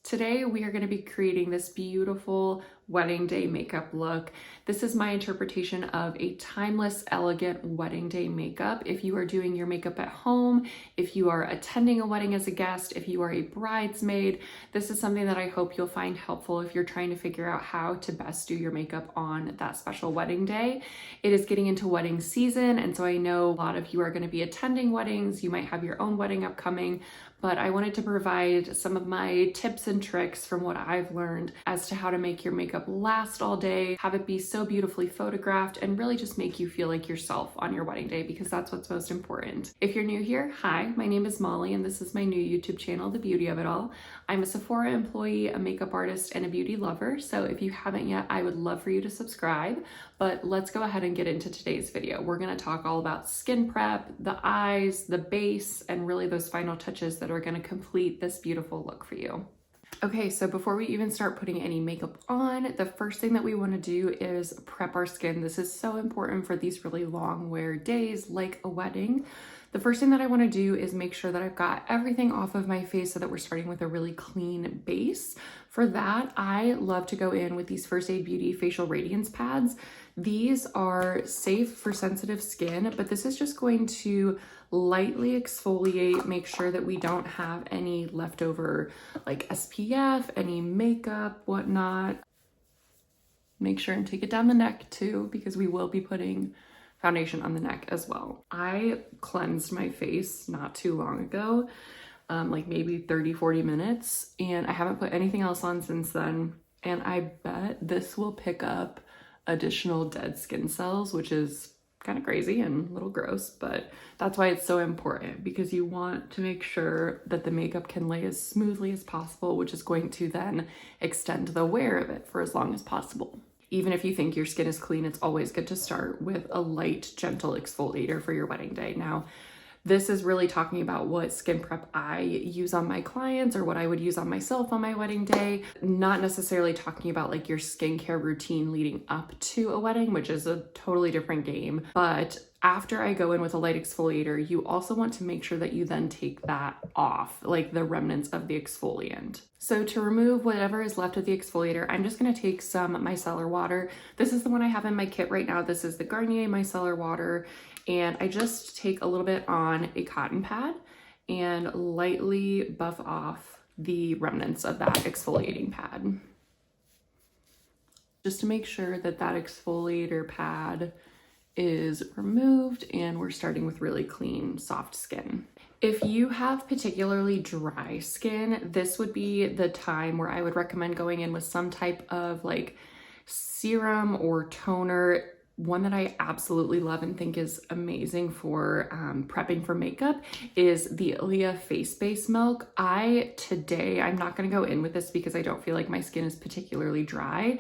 Today we are going to be creating this beautiful wedding day makeup look. This is my interpretation of a timeless, elegant wedding day makeup. If you are doing your makeup at home, if you are attending a wedding as a guest, if you are a bridesmaid, this is something that I hope you'll find helpful if you're trying to figure out how to best do your makeup on that special wedding day. It is getting into wedding season, and so I know a lot of you are going to be attending weddings. You might have your own wedding upcoming, but I wanted to provide some of my tips and tricks from what I've learned as to how to make your makeup last all day, have it be so beautifully photographed, and really just make you feel like yourself on your wedding day, because that's what's most important. If you're new here, hi, my name is Molly, and this is my new YouTube channel, The Beauty of It All. I'm a Sephora employee, a makeup artist, and a beauty lover, so if you haven't yet, I would love for you to subscribe. But let's go ahead and get into today's video. We're gonna talk all about skin prep, the eyes, the base, and really those final touches that are gonna complete this beautiful look for you. Okay, so before we even start putting any makeup on, the first thing that we want to do is prep our skin. This is so important for these really long wear days like a wedding. The first thing that I want to do is make sure that I've got everything off of my face so that we're starting with a really clean base. For that, I love to go in with these First Aid Beauty Facial Radiance Pads. These are safe for sensitive skin, but this is just going to lightly exfoliate, make sure that we don't have any leftover like SPF, any makeup, whatnot. Make sure and take it down the neck too, because we will be putting foundation on the neck as well. I cleansed my face not too long ago, like maybe 30-40 minutes, and I haven't put anything else on since then. And I bet this will pick up additional dead skin cells, which is kind of crazy and a little gross, but that's why it's so important, because you want to make sure that the makeup can lay as smoothly as possible, which is going to then extend the wear of it for as long as possible. Even if you think your skin is clean, it's always good to start with a light, gentle exfoliator for your wedding day. Now, this is really talking about what skin prep I use on my clients or what I would use on myself on my wedding day. Not necessarily talking about like your skincare routine leading up to a wedding, which is a totally different game. But after I go in with a light exfoliator, you also want to make sure that you then take that off, like the remnants of the exfoliant. So to remove whatever is left of the exfoliator, I'm just going to take some micellar water. This is the one I have in my kit right now. This is the Garnier micellar water. And I just take a little bit on a cotton pad and lightly buff off the remnants of that exfoliating pad, just to make sure that that exfoliator pad is removed and we're starting with really clean, soft skin. If you have particularly dry skin, this would be the time where I would recommend going in with some type of like serum or toner. One that I absolutely love and think is amazing for prepping for makeup is the Ilia Face Base Milk. I'm not gonna go in with this because I don't feel like my skin is particularly dry,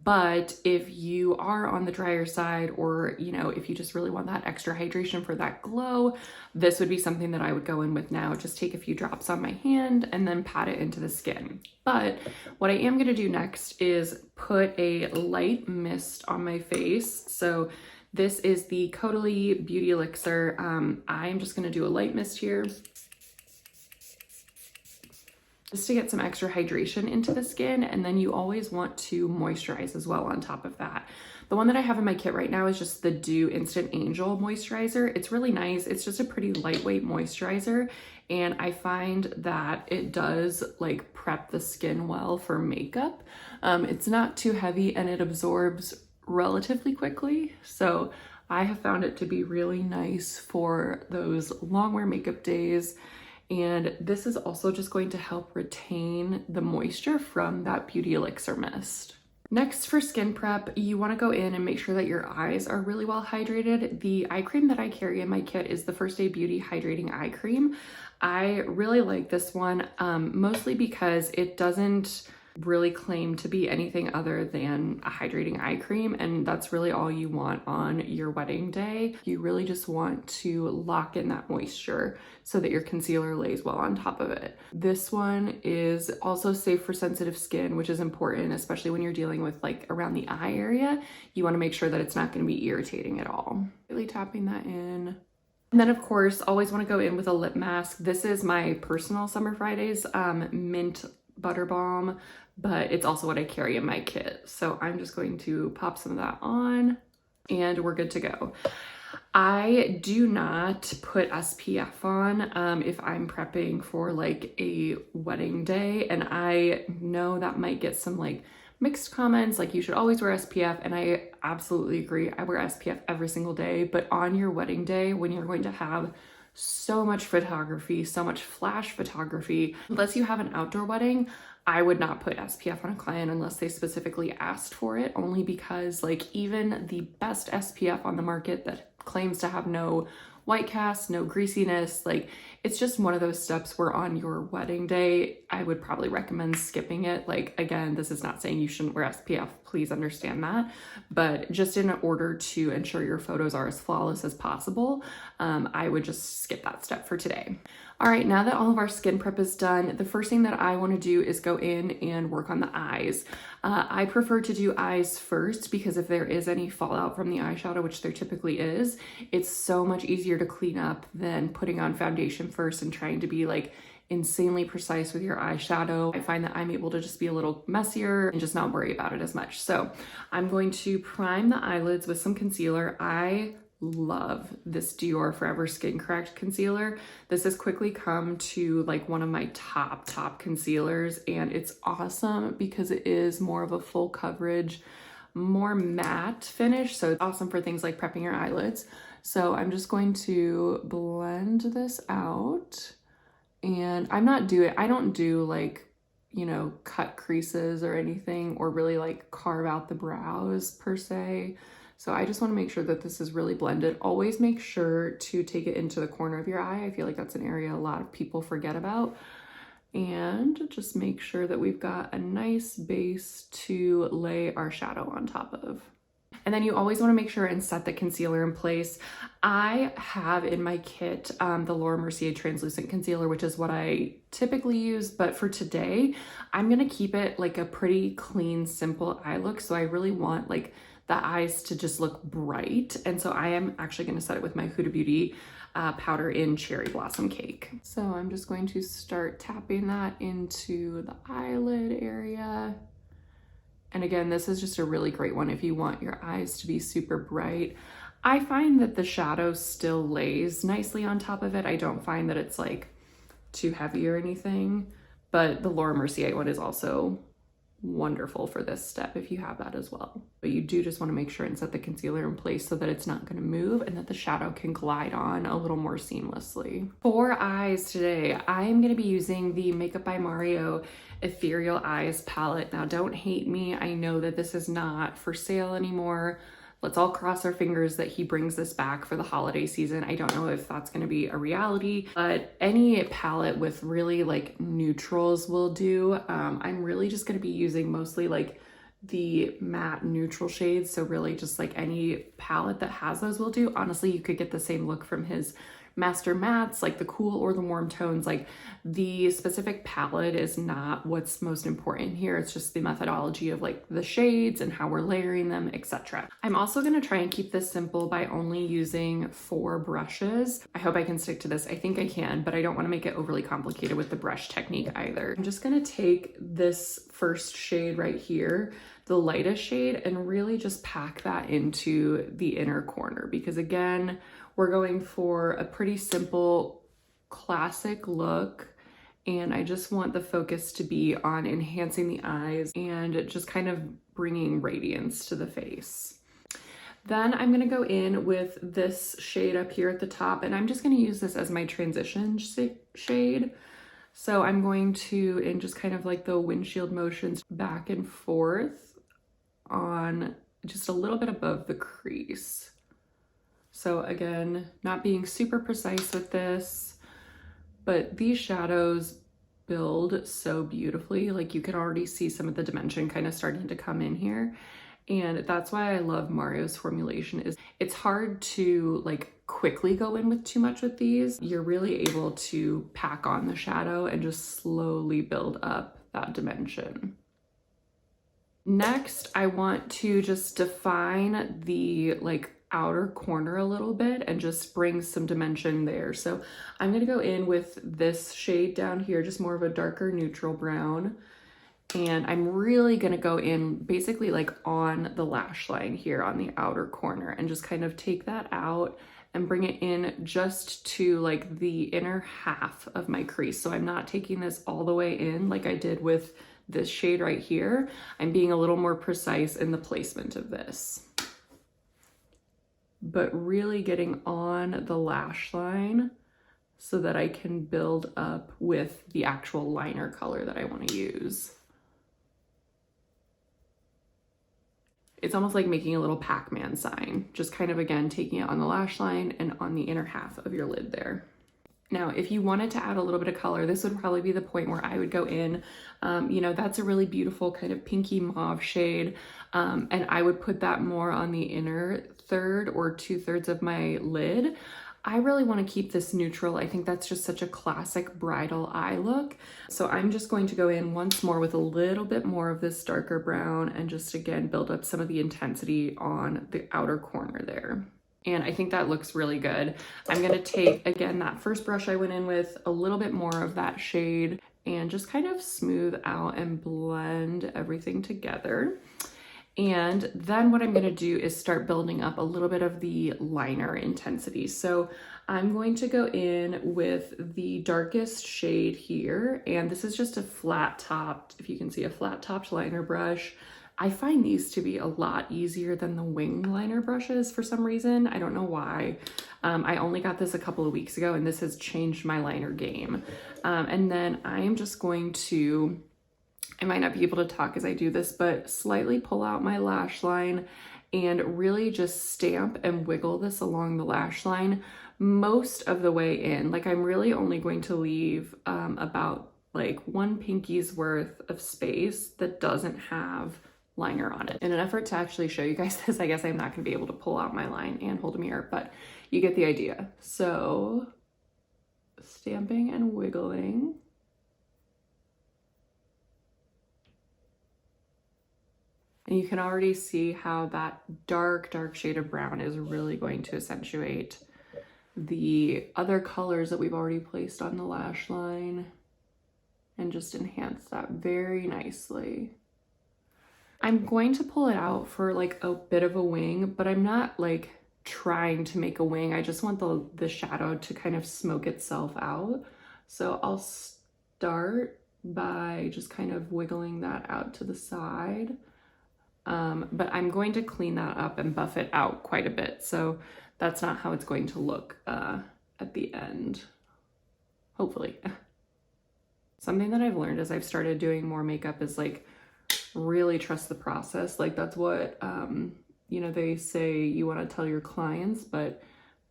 but if you are on the drier side, or if you just really want that extra hydration for that glow, this would be something that I would go in with now. Just take a few drops on my hand and then pat it into the skin. But what I am gonna do next is put a light mist on my face. So this is the Caudalie Beauty Elixir. I'm just gonna do a light mist here, just to get some extra hydration into the skin. And then you always want to moisturize as well on top of that. The one that I have in my kit right now is just the Dew Instant Angel moisturizer. It's really nice. It's just a pretty lightweight moisturizer. And I find that it does like prep the skin well for makeup. It's not too heavy and it absorbs relatively quickly. So I have found it to be really nice for those long wear makeup days. And this is also just going to help retain the moisture from that Beauty Elixir mist. Next, for skin prep, you want to go in and make sure that your eyes are really well hydrated. The eye cream that I carry in my kit is the First Aid Beauty Hydrating Eye Cream. I really like this one, mostly because it doesn't really claim to be anything other than a hydrating eye cream, and that's really all you want on your wedding day. You really just want to lock in that moisture so that your concealer lays well on top of it. This one is also safe for sensitive skin, which is important, especially when you're dealing with like around the eye area. You want to make sure that it's not going to be irritating at all. Really tapping that in. And then of course, always want to go in with a lip mask. This is my personal Summer Fridays mint Butter Balm, but it's also what I carry in my kit. So I'm just going to pop some of that on and we're good to go. I do not put SPF on if I'm prepping for like a wedding day, and I know that might get some like mixed comments, like you should always wear SPF, and I absolutely agree. I wear SPF every single day, but on your wedding day, when you're going to have so much photography, so much flash photography, unless you have an outdoor wedding, I would not put SPF on a client unless they specifically asked for it, only because like even the best SPF on the market that claims to have no white cast, no greasiness, like it's just one of those steps where on your wedding day, I would probably recommend skipping it. Like, again, this is not saying you shouldn't wear SPF, please understand that, but just in order to ensure your photos are as flawless as possible, I would just skip that step for today. All right, now that all of our skin prep is done, the first thing that I want to do is go in and work on the eyes. I prefer to do eyes first because if there is any fallout from the eyeshadow, which there typically is, it's so much easier to clean up than putting on foundation first and trying to be like insanely precise with your eyeshadow. I find that I'm able to just be a little messier and just not worry about it as much. So I'm going to prime the eyelids with some concealer. I love this Dior Forever Skin Correct concealer. This has quickly come to like one of my top concealers, and it's awesome because it is more of a full coverage, more matte finish. So it's awesome for things like prepping your eyelids. So I'm just going to blend this out, and I don't do like, you know, cut creases or anything, or really like carve out the brows per se. So I just want to make sure that this is really blended. Always make sure to take it into the corner of your eye. I feel like that's an area a lot of people forget about. And just make sure that we've got a nice base to lay our shadow on top of. And then you always want to make sure and set the concealer in place. I have in my kit the Laura Mercier translucent concealer, which is what I typically use, but for today, I'm going to keep it like a pretty clean, simple eye look. So I really want like the eyes to just look bright. And so I am actually going to set it with my Huda Beauty powder in Cherry Blossom Cake. So I'm just going to start tapping that into the eyelid area. And again, this is just a really great one if you want your eyes to be super bright. I find that the shadow still lays nicely on top of it. I don't find that it's like too heavy or anything, but the Laura Mercier one is also wonderful for this step if you have that as well. But you do just want to make sure and set the concealer in place so that it's not going to move and that the shadow can glide on a little more seamlessly. For eyes today, I'm going to be using the Makeup by Mario Ethereal Eyes palette. Now don't hate me, I know that this is not for sale anymore. Let's all cross our fingers that he brings this back for the holiday season. I don't know if that's going to be a reality, but any palette with really like neutrals will do. I'm really just going to be using mostly like the matte neutral shades. So really just like any palette that has those will do. Honestly, you could get the same look from his master mattes, like the cool or the warm tones. Like the specific palette is not what's most important here. It's just the methodology of like the shades and how we're layering them, etc. I'm also going to try and keep this simple by only using 4 brushes. I hope I can stick to this. I think I can, but I don't want to make it overly complicated with the brush technique either. I'm just going to take this first shade right here, the lightest shade, and really just pack that into the inner corner, because again, we're going for a pretty simple classic look, and I just want the focus to be on enhancing the eyes and just kind of bringing radiance to the face. Then I'm going to go in with this shade up here at the top, and I'm just going to use this as my transition shade. So I'm going to, in just kind of like the windshield motions, back and forth on just a little bit above the crease. So again, not being super precise with this, but these shadows build so beautifully. Like you can already see some of the dimension kind of starting to come in here. And that's why I love Mario's formulation. Is it's hard to like quickly go in with too much with these. You're really able to pack on the shadow and just slowly build up that dimension. Next, I want to just define the like outer corner a little bit and just bring some dimension there. So I'm gonna go in with this shade down here, just more of a darker neutral brown. And I'm really gonna go in basically like on the lash line here on the outer corner and just kind of take that out and bring it in just to like the inner half of my crease. So I'm not taking this all the way in like I did with this shade right here. I'm being a little more precise in the placement of this, but really getting on the lash line so that I can build up with the actual liner color that I want to use. It's almost like making a little Pac-Man sign, just kind of again taking it on the lash line and on the inner half of your lid there. Now, if you wanted to add a little bit of color, this would probably be the point where I would go in. You know, that's a really beautiful kind of pinky mauve shade. And I would put that more on the inner third or 2/3 of my lid. I really want to keep this neutral. I think that's just such a classic bridal eye look. So I'm just going to go in once more with a little bit more of this darker brown and just again build up some of the intensity on the outer corner there. And I think that looks really good. I'm gonna take, again, that first brush I went in with, a little bit more of that shade and just kind of smooth out and blend everything together. And then what I'm gonna do is start building up a little bit of the liner intensity. So I'm going to go in with the darkest shade here. And this is just a flat topped, if you can see, a flat topped liner brush. I find these to be a lot easier than the wing liner brushes for some reason. I don't know why. I only got this a couple of weeks ago and this has changed my liner game. And then I am just going to, I might not be able to talk as I do this, but slightly pull out my lash line and really just stamp and wiggle this along the lash line most of the way in. Like I'm really only going to leave about like one pinky's worth of space that doesn't have liner on it. In an effort to actually show you guys this, I guess I'm not gonna be able to pull out my line and hold a mirror, but you get the idea. So stamping and wiggling. And you can already see how that dark shade of brown is really going to accentuate the other colors that we've already placed on the lash line and just enhance that very nicely. I'm going to pull it out for like a bit of a wing, but I'm not like trying to make a wing. I just want the shadow to kind of smoke itself out. So I'll start by just kind of wiggling that out to the side. But I'm going to clean that up and buff it out quite a bit. So that's not how it's going to look at the end, hopefully. Something that I've learned as I've started doing more makeup is like, really trust the process. Like that's what, you know, they say you want to tell your clients, but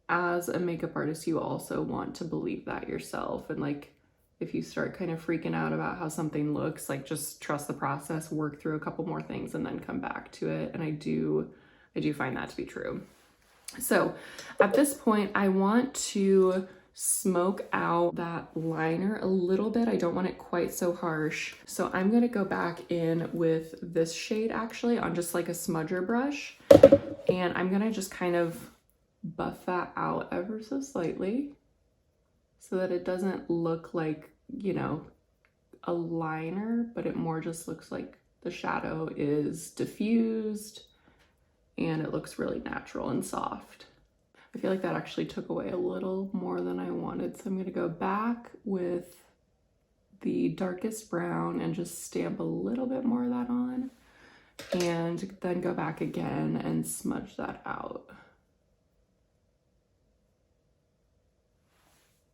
as a makeup artist, you also want to believe that yourself. And like, if you start kind of freaking out about how something looks, like just trust the process, work through a couple more things and then come back to it. And I do find that to be true. So at this point, I want to smoke out that liner a little bit. I don't want it quite so harsh. So I'm gonna go back in with this shade actually on just like a smudger brush. And I'm gonna just kind of buff that out ever so slightly so that it doesn't look like, you know, a liner, but it more just looks like the shadow is diffused and it looks really natural and soft. I feel like that actually took away a little more than I wanted. So I'm gonna go back with the darkest brown and just stamp a little bit more of that on and then go back again and smudge that out.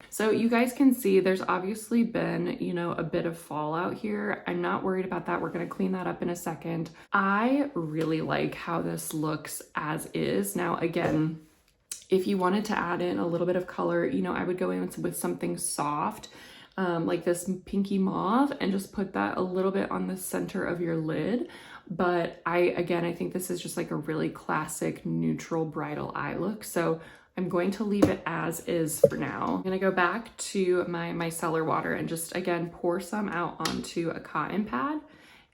So you guys can see there's obviously been, you know, a bit of fallout here. I'm not worried about that. We're gonna clean that up in a second. I really like how this looks as is. Now, again, if you wanted to add in a little bit of color, you know, I would go in with something soft, like this pinky mauve, and just put that a little bit on the center of your lid. But I think this is just like a really classic neutral bridal eye look. So I'm going to leave it as is for now. I'm gonna go back to my micellar water and just, again, pour some out onto a cotton pad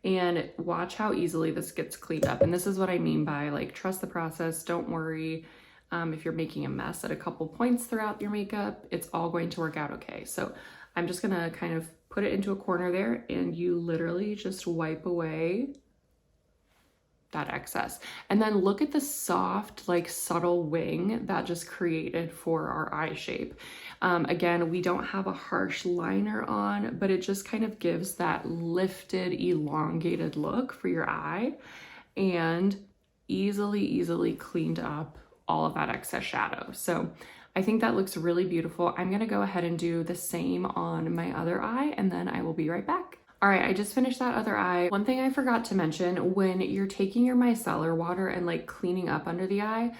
And watch how easily this gets cleaned up. And this is what I mean by like, trust the process. Don't worry if you're making a mess at a couple points throughout your makeup, it's all going to work out okay. So I'm just gonna kind of put it into a corner there, and you literally just wipe away that excess. And then look at the soft, like subtle wing that just created for our eye shape. Again, we don't have a harsh liner on, but it just kind of gives that lifted, elongated look for your eye, and easily cleaned up all of that excess shadow. So I think that looks really beautiful. I'm gonna go ahead and do the same on my other eye, and then I will be right back. All right, I just finished that other eye. One thing I forgot to mention, when you're taking your micellar water and like cleaning up under the eye,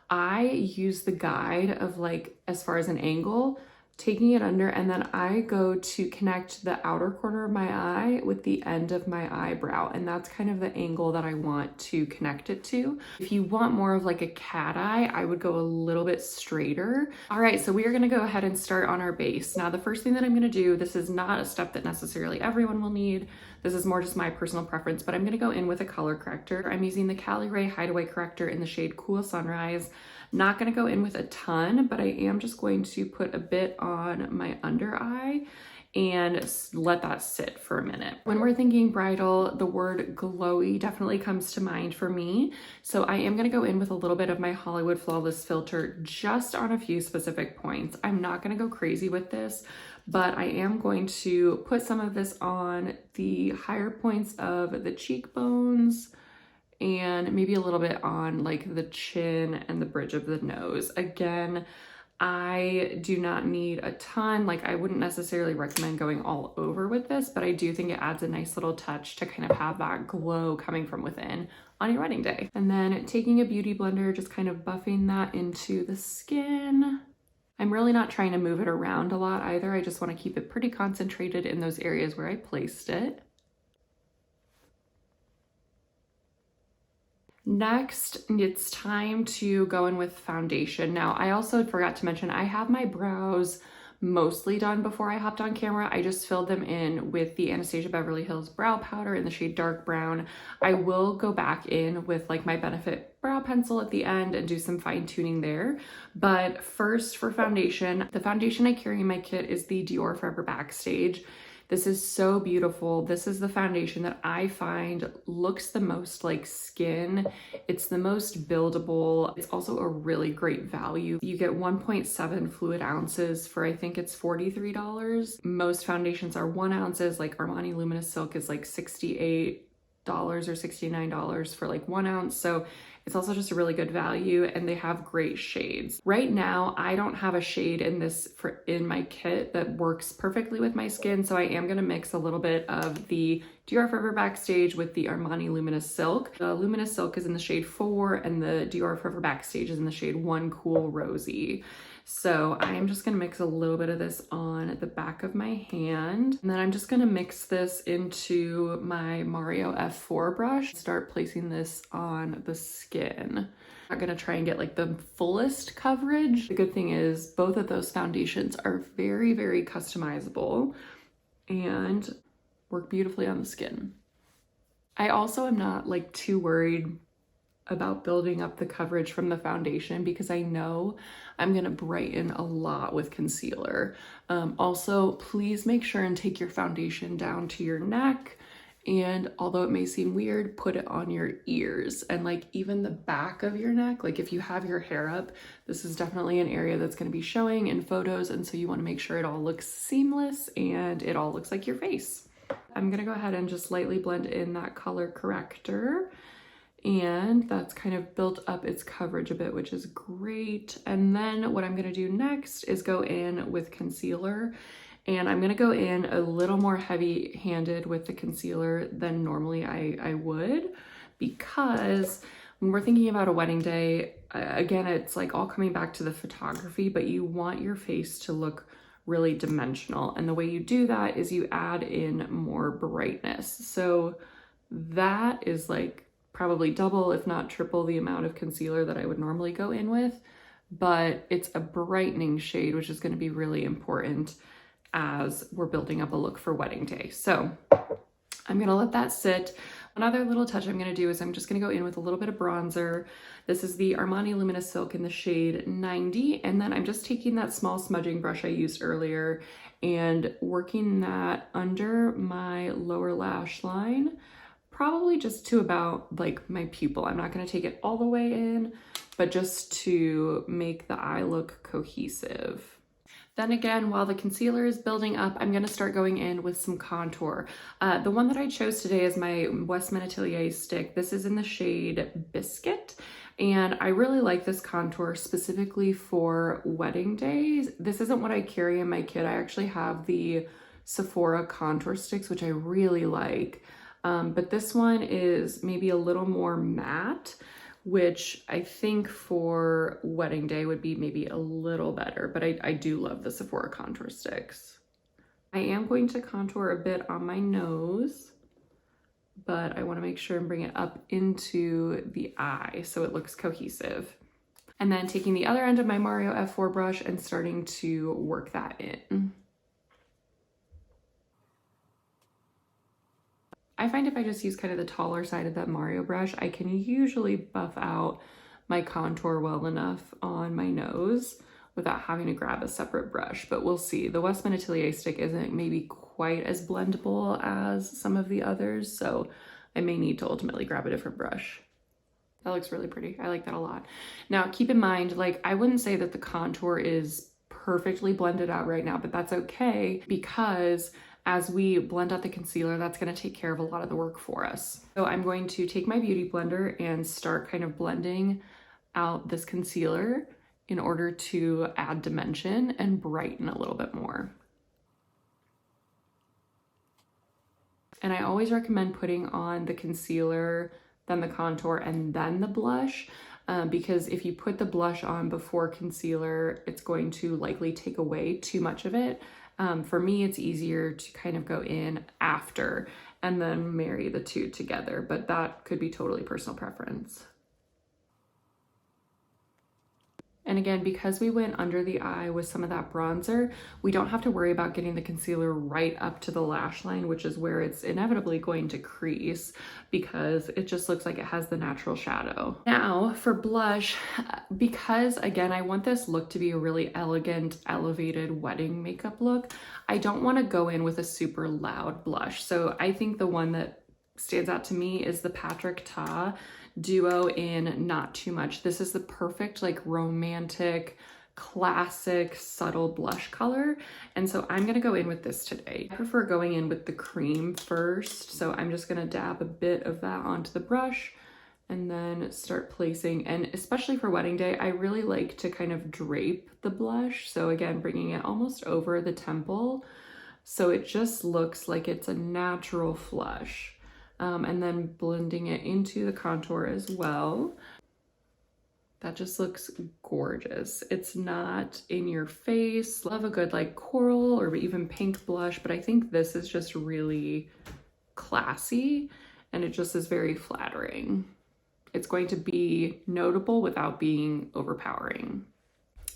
I use the guide of like, as far as an angle, taking it under, and then I go to connect the outer corner of my eye with the end of my eyebrow. And that's kind of the angle that I want to connect it to. If you want more of like a cat eye, I would go a little bit straighter. All right, so we are gonna go ahead and start on our base. Now, the first thing that I'm gonna do, this is not a step that necessarily everyone will need. This is more just my personal preference, but I'm gonna go in with a color corrector. I'm using the Cali Ray Hideaway Corrector in the shade Cool Sunrise. Not gonna go in with a ton, but I am just going to put a bit on my under eye and let that sit for a minute. When we're thinking bridal, the word glowy definitely comes to mind for me. So I am gonna go in with a little bit of my Hollywood Flawless filter just on a few specific points. I'm not gonna go crazy with this, but I am going to put some of this on the higher points of the cheekbones, and maybe a little bit on like the chin and the bridge of the nose. Again, I do not need a ton. Like, I wouldn't necessarily recommend going all over with this, but I do think it adds a nice little touch to kind of have that glow coming from within on your wedding day. And then taking a beauty blender, just kind of buffing that into the skin. I'm really not trying to move it around a lot either. I just want to keep it pretty concentrated in those areas where I placed it. Next, it's time to go in with foundation. Now, I also forgot to mention, I have my brows mostly done before I hopped on camera. I just filled them in with the Anastasia Beverly Hills brow powder in the shade dark brown. I will go back in with like my Benefit brow pencil at the end and do some fine tuning there. But first, for foundation, the foundation I carry in my kit is the Dior Forever Backstage. This is so beautiful. This is the foundation that I find looks the most like skin. It's the most buildable. It's also a really great value. You get 1.7 fluid ounces for, I think it's $43. Most foundations are 1 ounces, like Armani Luminous Silk is like $68 or $69 for like 1 ounce. So it's also just a really good value, and they have great shades. Right now, I don't have a shade in this in my kit that works perfectly with my skin, so I am gonna mix a little bit of the Dior Forever Backstage with the Armani Luminous Silk. The Luminous Silk is in the shade 4, and the Dior Forever Backstage is in the shade 1 Cool Rosy. So I'm just gonna mix a little bit of this on the back of my hand, and then I'm just gonna mix this into my Mario F4 brush. Start placing this on the skin. I'm not gonna try and get like the fullest coverage. The good thing is both of those foundations are very, very customizable and work beautifully on the skin. I also am not like too worried about building up the coverage from the foundation because I know I'm gonna brighten a lot with concealer. Also, please make sure and take your foundation down to your neck, and although it may seem weird, put it on your ears and like even the back of your neck. Like if you have your hair up, this is definitely an area that's gonna be showing in photos, and so you wanna make sure it all looks seamless and it all looks like your face. I'm gonna go ahead and just lightly blend in that color corrector, and that's kind of built up its coverage a bit, which is great. And then what I'm gonna do next is go in with concealer, and I'm gonna go in a little more heavy-handed with the concealer than normally I would, because when we're thinking about a wedding day, again, it's like all coming back to the photography, but you want your face to look really dimensional. And the way you do that is you add in more brightness. So that is like probably double, if not triple, the amount of concealer that I would normally go in with, but it's a brightening shade, which is going to be really important as we're building up a look for wedding day. So I'm gonna let that sit. One other little touch I'm gonna do is I'm just gonna go in with a little bit of bronzer. This is the Armani Luminous Silk in the shade 90. And then I'm just taking that small smudging brush I used earlier and working that under my lower lash line, probably just to about like my pupil. I'm not gonna take it all the way in, but just to make the eye look cohesive. Then again, while the concealer is building up, I'm gonna start going in with some contour. The one that I chose today is my Westman Atelier stick. This is in the shade Biscuit. And I really like this contour specifically for wedding days. This isn't what I carry in my kit. I actually have the Sephora contour sticks, which I really like. But this one is maybe a little more matte, which I think for wedding day would be maybe a little better, but I do love the Sephora contour sticks. I am going to contour a bit on my nose, but I want to make sure and bring it up into the eye so it looks cohesive. And then taking the other end of my Mario F4 brush and starting to work that in. I find if I just use kind of the taller side of that Mario brush, I can usually buff out my contour well enough on my nose without having to grab a separate brush, but we'll see. The Westman Atelier stick isn't maybe quite as blendable as some of the others, so I may need to ultimately grab a different brush. That looks really pretty. I like that a lot. Now, keep in mind, like, I wouldn't say that the contour is perfectly blended out right now, but that's okay because as we blend out the concealer, that's gonna take care of a lot of the work for us. So I'm going to take my beauty blender and start kind of blending out this concealer in order to add dimension and brighten a little bit more. And I always recommend putting on the concealer, then the contour, and then the blush, because if you put the blush on before concealer, it's going to likely take away too much of it. For me, it's easier to kind of go in after and then marry the two together, but that could be totally personal preference. And again, because we went under the eye with some of that bronzer, we don't have to worry about getting the concealer right up to the lash line, which is where it's inevitably going to crease because it just looks like it has the natural shadow. Now for blush, because again, I want this look to be a really elegant, elevated wedding makeup look, I don't want to go in with a super loud blush. So I think the one that stands out to me is the Patrick Ta Duo in Not Too Much. This is the perfect, like, romantic, classic, subtle blush color. And so I'm gonna go in with this today. I prefer going in with the cream first. So I'm just gonna dab a bit of that onto the brush and then start placing, and especially for wedding day, I really like to kind of drape the blush. So again, bringing it almost over the temple. So it just looks like it's a natural flush. And then blending it into the contour as well. That just looks gorgeous. It's not in your face. Love a good like coral or even pink blush, but I think this is just really classy and it just is very flattering. It's going to be notable without being overpowering.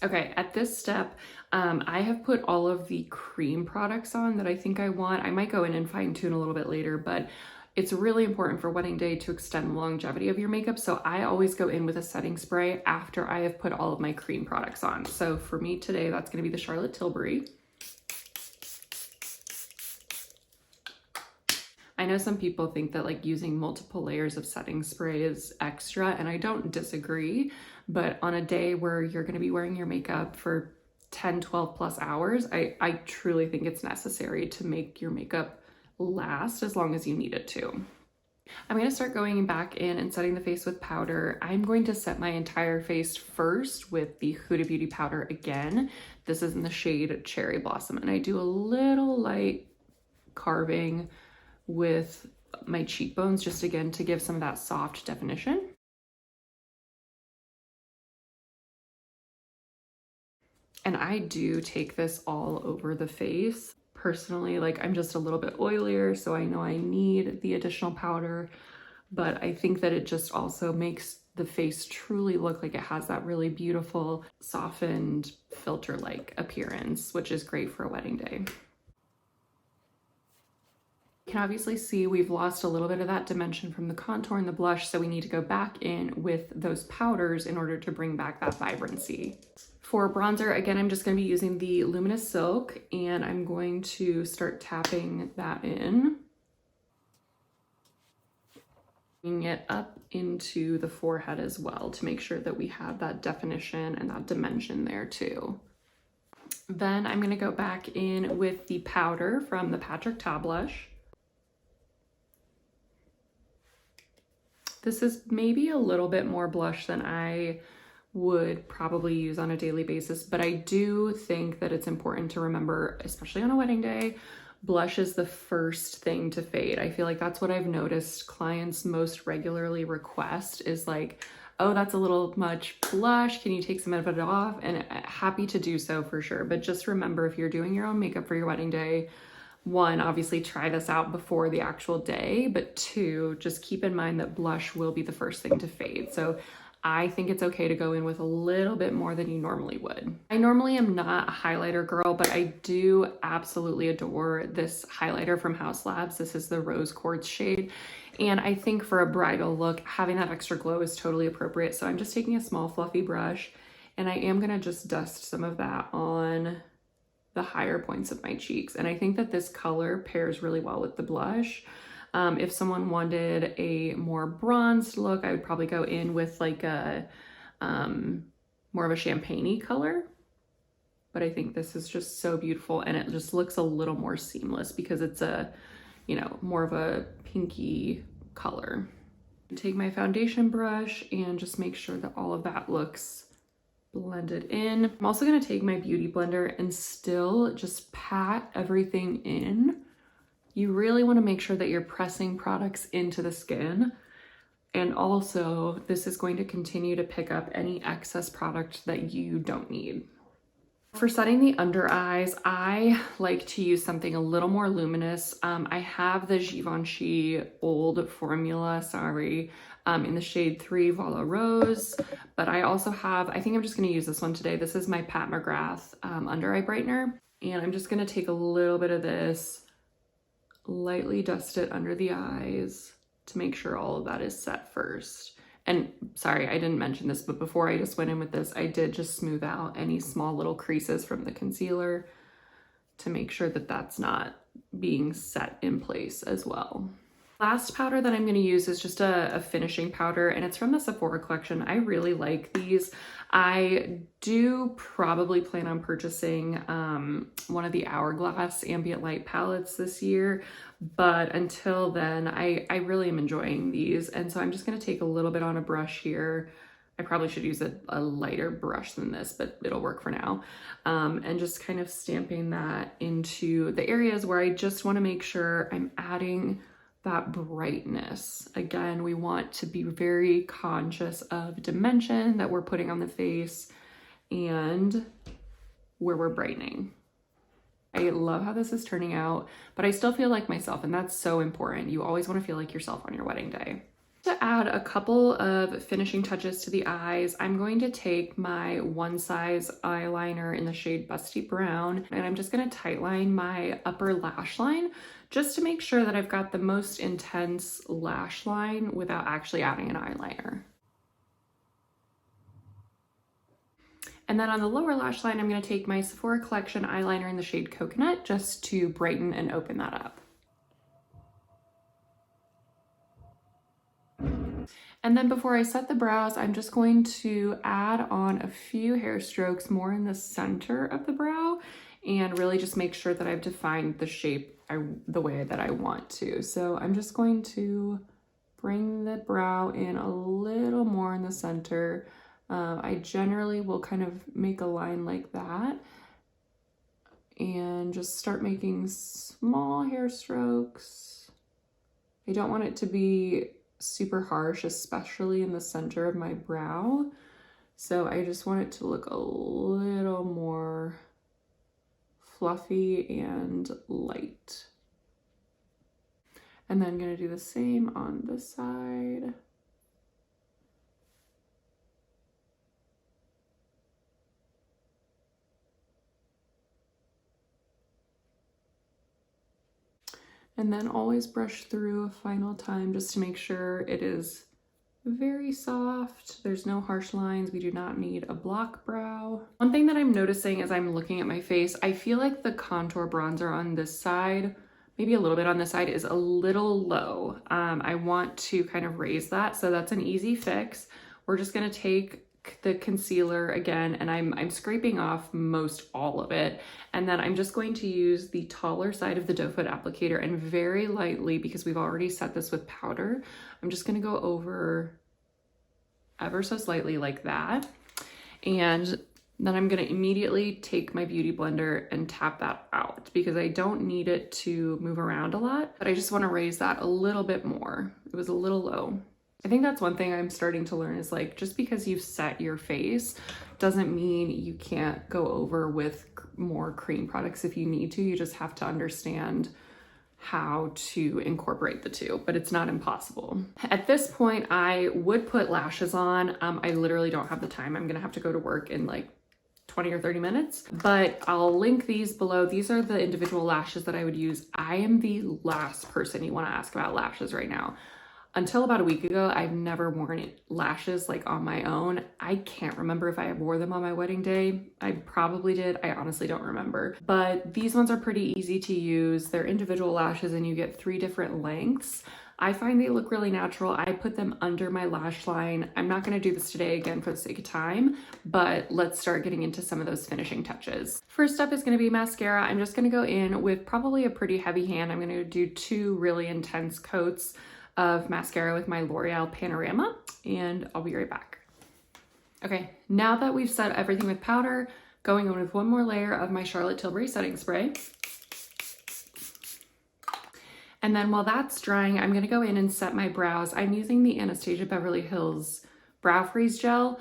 Okay, at this step, I have put all of the cream products on that I think I want. I might go in and fine tune a little bit later, but it's really important for wedding day to extend the longevity of your makeup. So I always go in with a setting spray after I have put all of my cream products on. So for me today, that's gonna be the Charlotte Tilbury. I know some people think that like using multiple layers of setting spray is extra, and I don't disagree, but on a day where you're gonna be wearing your makeup for 10, 12 plus hours, I truly think it's necessary to make your makeup last as long as you need it to. I'm going to start going back in and setting the face with powder. I'm going to set my entire face first with the Huda Beauty powder again. This is in the shade Cherry Blossom, and I do a little light carving with my cheekbones just again to give some of that soft definition. And I do take this all over the face. Personally, like, I'm just a little bit oilier, so I know I need the additional powder, but I think that it just also makes the face truly look like it has that really beautiful, softened, filter-like appearance, which is great for a wedding day. You can obviously see we've lost a little bit of that dimension from the contour and the blush, so we need to go back in with those powders in order to bring back that vibrancy. For bronzer, again, I'm just going to be using the Luminous Silk, and I'm going to start tapping that in. Bringing it up into the forehead as well to make sure that we have that definition and that dimension there too. Then I'm going to go back in with the powder from the Patrick Ta Blush. This is maybe a little bit more blush than I would probably use on a daily basis, but I do think that it's important to remember, especially on a wedding day, blush is the first thing to fade. I feel like that's what I've noticed clients most regularly request is like, oh, that's a little much blush. Can you take some of it off? And happy to do so for sure. But just remember, if you're doing your own makeup for your wedding day, one, obviously try this out before the actual day, but two, just keep in mind that blush will be the first thing to fade. So I think it's okay to go in with a little bit more than you normally would. I normally am not a highlighter girl, but I do absolutely adore this highlighter from Haus Labs. This is the Rose Quartz shade. And I think for a bridal look, having that extra glow is totally appropriate. So I'm just taking a small fluffy brush and I am gonna just dust some of that on the higher points of my cheeks. And I think that this color pairs really well with the blush. If someone wanted a more bronzed look, I would probably go in with like a more of a champagne-y color. But I think this is just so beautiful and it just looks a little more seamless because it's a, you know, more of a pinky color. Take my foundation brush and just make sure that all of that looks blended in. I'm also going to take my beauty blender and still just pat everything in. You really want to make sure that you're pressing products into the skin. And also, this is going to continue to pick up any excess product that you don't need. For setting the under eyes, I like to use something a little more luminous. I have the Givenchy old formula, in the shade 3 Voila Rose, but I also have, I think I'm just going to use this one today. This is my Pat McGrath under eye brightener, and I'm just going to take a little bit of this, lightly dust it under the eyes to make sure all of that is set first. And sorry, I didn't mention this, but before I just went in with this, I did just smooth out any small little creases from the concealer to make sure that that's not being set in place as well. Last powder that I'm going to use is just a finishing powder, and it's from the Sephora collection. I really like these. I do probably plan on purchasing one of the Hourglass Ambient Light palettes this year, but until then, I really am enjoying these. And so I'm just going to take a little bit on a brush here. I probably should use a lighter brush than this, but it'll work for now. And just kind of stamping that into the areas where I just want to make sure I'm adding that brightness. Again, we want to be very conscious of dimension that we're putting on the face and where we're brightening. I love how this is turning out, but I still feel like myself, and that's so important. You always want to feel like yourself on your wedding day. To add a couple of finishing touches to the eyes, I'm going to take my One Size eyeliner in the shade Busty Brown, and I'm just going to tightline my upper lash line just to make sure that I've got the most intense lash line without actually adding an eyeliner. And then on the lower lash line, I'm going to take my Sephora Collection eyeliner in the shade Coconut just to brighten and open that up. And then before I set the brows, I'm just going to add on a few hair strokes more in the center of the brow and really just make sure that I've defined the shape the way that I want to. So I'm just going to bring the brow in a little more in the center. I generally will kind of make a line like that and just start making small hair strokes. I don't want it to be super harsh, especially in the center of my brow. So I just want it to look a little more fluffy and light. And then I'm going to do the same on this side. And then always brush through a final time just to make sure it is very soft. There's no harsh lines. We do not need a block brow. One thing that I'm noticing as I'm looking at my face, I feel like the contour bronzer on this side, maybe a little bit on this side, is a little low. I want to kind of raise that. So that's an easy fix. We're just gonna take the concealer again, and I'm scraping off most all of it. And then I'm just going to use the taller side of the doe foot applicator and very lightly, because we've already set this with powder, I'm just gonna go over ever so slightly like that. And then I'm gonna immediately take my beauty blender and tap that out because I don't need it to move around a lot, but I just wanna raise that a little bit more. It was a little low. I think that's one thing I'm starting to learn is like, just because you've set your face doesn't mean you can't go over with more cream products if you need to. You just have to understand how to incorporate the two, but it's not impossible. At this point, I would put lashes on. I literally don't have the time. I'm gonna have to go to work in like 20 or 30 minutes, but I'll link these below. These are the individual lashes that I would use. I am the last person you wanna ask about lashes right now. Until about a week ago, I've never worn lashes like on my own. I can't remember if I wore them on my wedding day. I probably did. I honestly don't remember. But these ones are pretty easy to use. They're individual lashes and you get 3 different lengths. I find they look really natural. I put them under my lash line. I'm not gonna do this today again for the sake of time, but let's start getting into some of those finishing touches. First up is gonna be mascara. I'm just gonna go in with probably a pretty heavy hand. I'm gonna do 2 really intense coats of mascara with my L'Oreal Panorama, and I'll be right back. Okay, now that we've set everything with powder, going in with one more layer of my Charlotte Tilbury setting spray. And then while that's drying, I'm gonna go in and set my brows. I'm using the Anastasia Beverly Hills Brow Freeze Gel.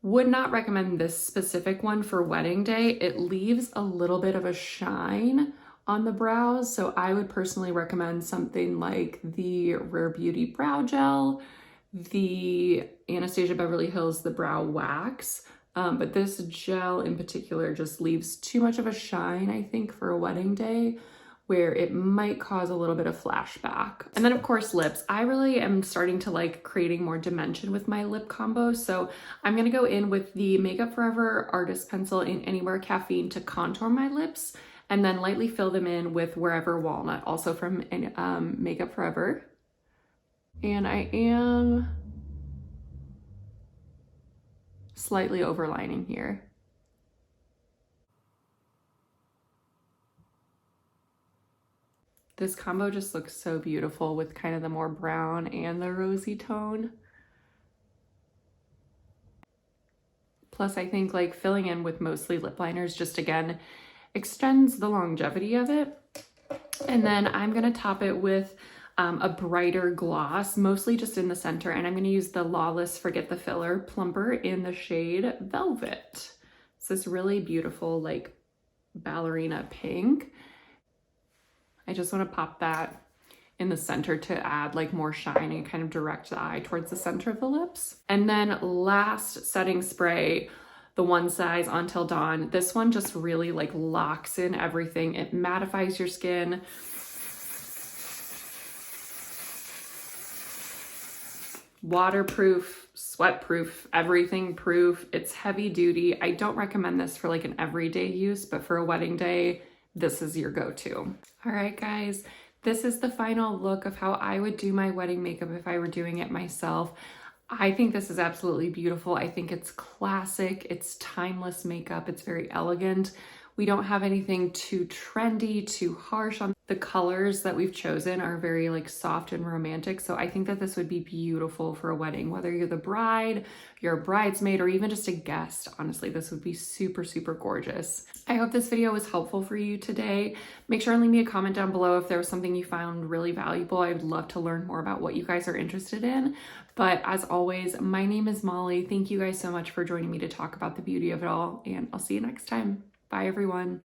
Would not recommend this specific one for wedding day. It leaves a little bit of a shine on the brows, so I would personally recommend something like the Rare Beauty Brow Gel, the Anastasia Beverly Hills The Brow Wax, but this gel in particular just leaves too much of a shine, I think, for a wedding day, where it might cause a little bit of flashback. And then of course lips. I really am starting to like creating more dimension with my lip combo, so I'm gonna go in with the Makeup Forever Artist Pencil in Anywhere Caffeine to contour my lips, and then lightly fill them in with Wherever Walnut, also from Makeup Forever. And I am slightly overlining here. This combo just looks so beautiful with kind of the more brown and the rosy tone. Plus I think like filling in with mostly lip liners just again extends the longevity of it. And then I'm gonna top it with a brighter gloss, mostly just in the center, and I'm gonna use the Lawless Forget the Filler Plumper in the shade Velvet. It's this really beautiful like ballerina pink. I just wanna pop that in the center to add like more shine and kind of direct the eye towards the center of the lips. And then last setting spray, the One Size Until Dawn. This one just really like locks in everything. It mattifies your skin. Waterproof, sweat-proof, everything proof. It's heavy duty. I don't recommend this for like an everyday use, but for a wedding day, this is your go-to. All right, guys, this is the final look of how I would do my wedding makeup if I were doing it myself. I think this is absolutely beautiful. I think it's classic, it's timeless makeup, it's very elegant. We don't have anything too trendy, too harsh on. The colors that we've chosen are very like soft and romantic. So I think that this would be beautiful for a wedding, whether you're the bride, you're a bridesmaid, or even just a guest. Honestly, this would be super, super gorgeous. I hope this video was helpful for you today. Make sure and leave me a comment down below if there was something you found really valuable. I'd love to learn more about what you guys are interested in. But as always, my name is Molly. Thank you guys so much for joining me to talk about the beauty of it all, and I'll see you next time. Bye, everyone.